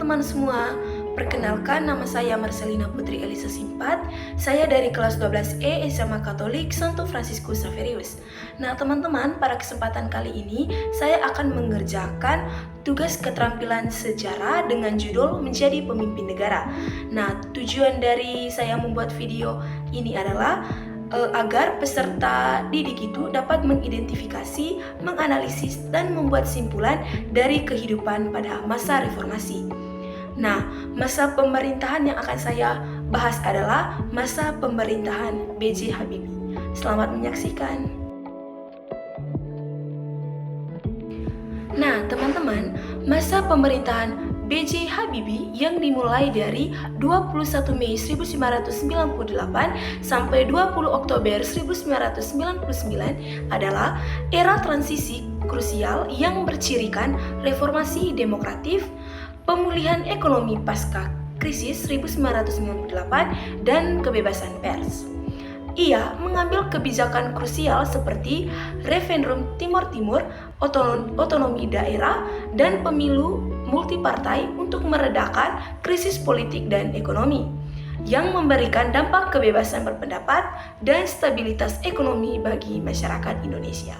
teman-teman semua, perkenalkan nama saya Marcelina Putri Elisa Simpat. Saya dari kelas 12E SMA Katolik Santo Fransiskus Xaverius. Nah teman-teman, pada kesempatan kali ini saya akan mengerjakan tugas keterampilan sejarah dengan judul Menjadi Pemimpin Negara. Nah tujuan dari saya membuat video ini adalah agar peserta didik itu dapat mengidentifikasi, menganalisis, dan membuat simpulan dari kehidupan pada masa reformasi. Nah, masa pemerintahan yang akan saya bahas adalah masa pemerintahan B.J. Habibie. Selamat menyaksikan. Nah, teman-teman, masa pemerintahan B.J. Habibie yang dimulai dari 21 Mei 1998 sampai 20 Oktober 1999 adalah era transisi krusial yang bercirikan reformasi demokratif, pemulihan ekonomi pasca krisis 1998, dan kebebasan pers. Ia mengambil kebijakan krusial seperti referendum Timor Timur, otonomi daerah, dan pemilu multipartai untuk meredakan krisis politik dan ekonomi yang memberikan dampak kebebasan berpendapat dan stabilitas ekonomi bagi masyarakat Indonesia.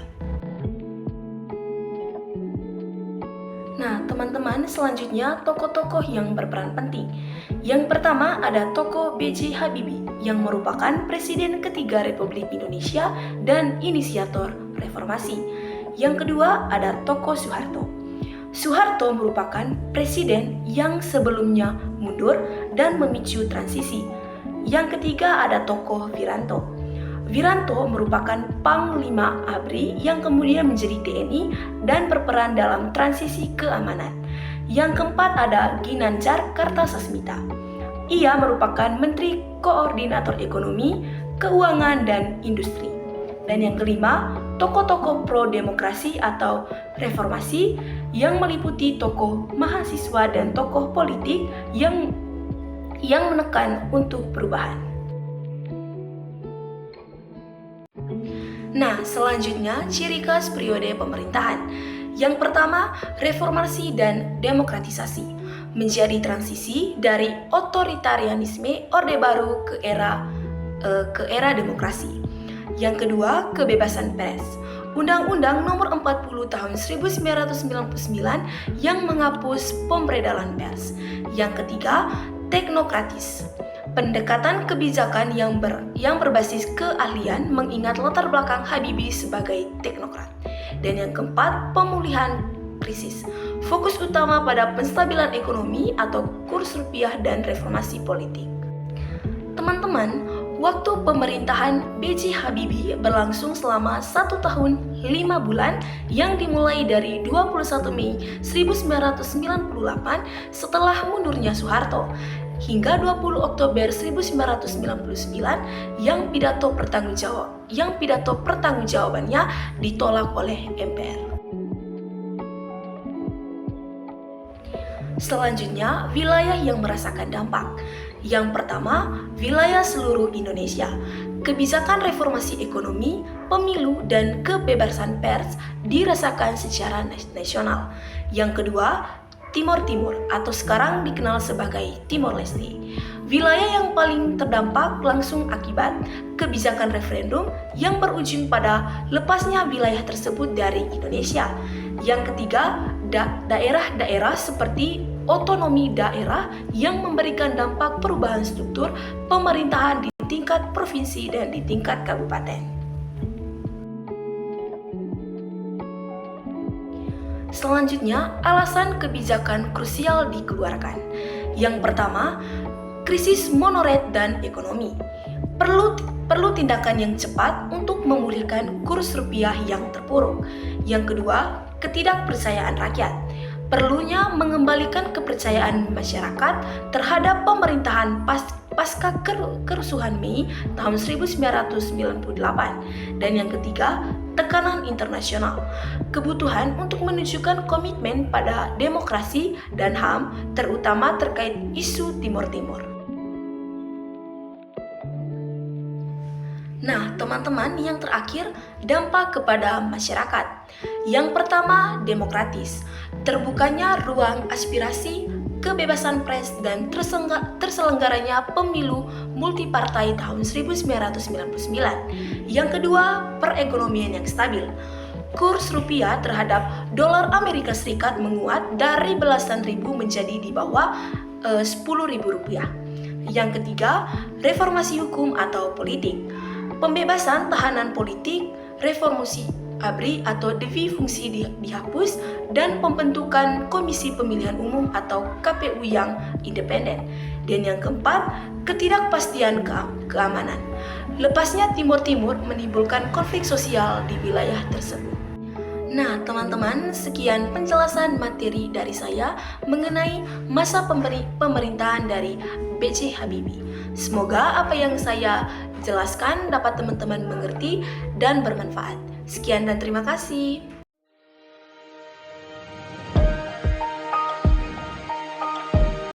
Nah, teman-teman, selanjutnya tokoh-tokoh yang berperan penting. Yang pertama ada tokoh B.J. Habibie yang merupakan Presiden ketiga Republik Indonesia dan inisiator reformasi. Yang kedua ada tokoh Soeharto. Soeharto merupakan presiden yang sebelumnya mundur dan memicu transisi. Yang ketiga ada tokoh Wiranto. Wiranto merupakan Panglima ABRI yang kemudian menjadi TNI dan berperan dalam transisi keamanan. Yang keempat ada Ginanjar Kartasasmita. Ia merupakan Menteri Koordinator Ekonomi, Keuangan, dan Industri. Dan yang kelima, tokoh-tokoh pro-demokrasi atau reformasi yang meliputi tokoh mahasiswa dan tokoh politik yang menekan untuk perubahan. Nah, selanjutnya ciri khas periode pemerintahan. Yang pertama, reformasi dan demokratisasi, menjadi transisi dari otoritarianisme Orde Baru ke era demokrasi. Yang kedua, kebebasan pers. Undang-Undang Nomor 40 Tahun 1999 yang menghapus pemberedalan pers. Yang ketiga, teknokratis. Pendekatan kebijakan yang berbasis keahlian mengingat latar belakang Habibie sebagai teknokrat. Dan yang keempat, pemulihan krisis. Fokus utama pada penstabilan ekonomi atau kurs rupiah dan reformasi politik. Teman-teman, waktu pemerintahan B.J. Habibie berlangsung selama 1 tahun 5 bulan yang dimulai dari 21 Mei 1998 setelah mundurnya Soeharto hingga 20 Oktober 1999 yang pidato pertanggungjawabannya ditolak oleh MPR. Selanjutnya, wilayah yang merasakan dampak. Yang pertama, wilayah seluruh Indonesia. Kebijakan reformasi ekonomi, pemilu, dan kebebasan pers dirasakan secara nasional. Yang kedua, Timor Timur atau sekarang dikenal sebagai Timor Leste. Wilayah yang paling terdampak langsung akibat kebijakan referendum yang berujung pada lepasnya wilayah tersebut dari Indonesia. Yang ketiga, daerah-daerah seperti otonomi daerah yang memberikan dampak perubahan struktur pemerintahan di tingkat provinsi dan di tingkat kabupaten. Selanjutnya, alasan kebijakan krusial dikeluarkan. Yang pertama, krisis moneter dan ekonomi. Perlu tindakan yang cepat untuk memulihkan kurs rupiah yang terpuruk. Yang kedua, ketidakpercayaan rakyat. Perlunya mengembalikan kepercayaan masyarakat terhadap pemerintahan pasca kerusuhan Mei tahun 1998. Dan yang ketiga, tekanan internasional. Kebutuhan untuk menunjukkan komitmen pada demokrasi dan HAM, terutama terkait isu Timor Timur. Nah, teman-teman, yang terakhir, dampak kepada masyarakat. Yang pertama, demokratis. Terbukanya ruang aspirasi kebebasan pers, dan terselenggaranya pemilu multipartai tahun 1999. Yang kedua, perekonomian yang stabil. Kurs rupiah terhadap dolar Amerika Serikat menguat dari belasan ribu menjadi di bawah 10.000 rupiah. Yang ketiga, reformasi hukum atau politik. Pembebasan tahanan politik, reformasi ABRI atau dewi-fungsi dihapus, dan pembentukan Komisi Pemilihan Umum atau KPU yang independen. Dan yang keempat, ketidakpastian keamanan. Lepasnya Timur Timur menimbulkan konflik sosial di wilayah tersebut. Nah, teman-teman, sekian penjelasan materi dari saya mengenai masa pemerintahan dari B.J. Habibie. Semoga apa yang saya jelaskan dapat teman-teman mengerti dan bermanfaat. Sekian dan terima kasih.